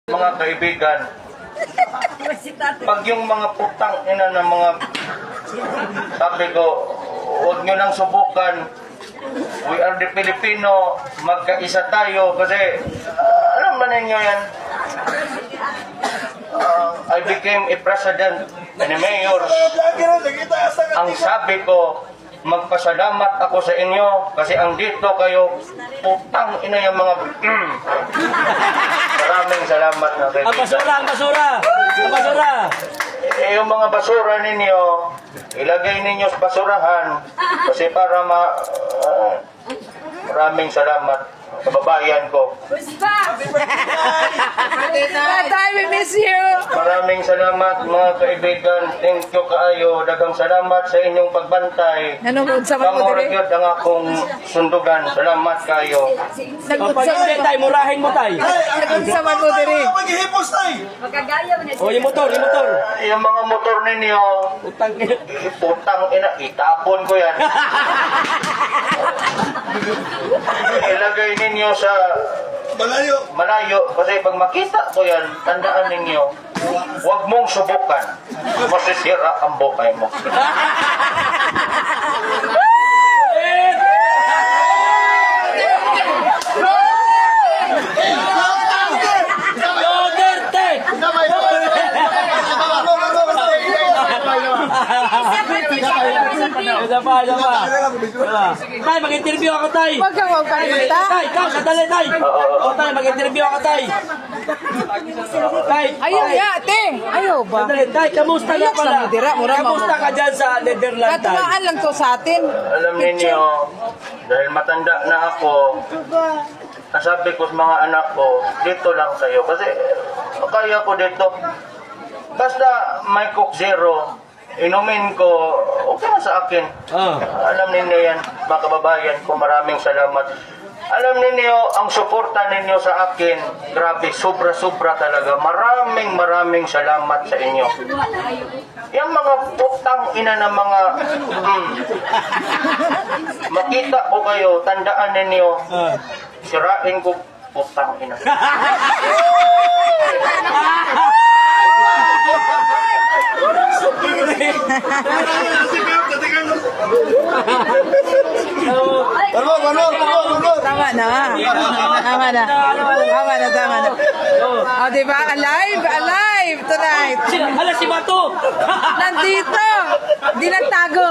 Mga kaibigan, pag yung mga putang ina ng mga sabi ko, huwag nyo nang subukan. We are the Filipino, magkaisa tayo kasi alam ba ninyo yan? I became a president and a mayor. Ang sabi ko, magpasalamat ako sa inyo kasi ang dito kayo, putang ina yung mga maraming salamat na kaibigan. Ang basura, ang basura! Ang basura! Yung mga basura ninyo, ilagay ninyo sa basurahan kasi para maraming salamat sa babayan ko. Tatay, we miss you! Maraming salamat mga kaibigan. Thank you kaayo. Daghang salamat sa inyong pagbantay. Nanonood sa mga Kamura gyud ang akong sundugan. Salamat kayo. Kapag hindi tayo, murahin mo tayo. Nanonood sa mga diri. Maghihipos tayo! O, yung motor, yung motor. Yung mga motor ninyo, Utang ina. putang ina, itapon ko yan. Ilagay ninyo sa Malayo! malayo kasi pag makita ko yan, tandaan ninyo, huwag mong subukan. Masisira ang bukay mo. Duterte! Isa pa, isa pa. Tay, mag-interview ako, tay. Huwag kang magpakita. Tay, tay, sadali, tay. O, tay, mag-interview ako, tay. Tay, Ayaw ya, te. Ayaw ba? sadali, tay, kamusta na Relax pala? lang, dira, mura, Kamusta ka dyan sa Netherlands, tay? Katumaan lang to sa atin. Alam ninyo, dahil matanda na ako, nasabi ko sa mga anak ko, dito lang kayo. Kasi kaya ko dito. Basta may Coke Zero, inumin ko, okay na sa akin. Ah. Alam ninyo yan, mga kababayan ko, maraming salamat. Alam ninyo, ang suporta ninyo sa akin, grabe, sobra-sobra talaga. Maraming salamat sa inyo. Yung mga putang ina ng mga makita ko kayo, tandaan ninyo, sirain ko putang ina. Tama na. Tama na. Tama na, tama na. O, diba? Alive! Alive tonight! Hala, si Bato! Nandito! Di nagtago!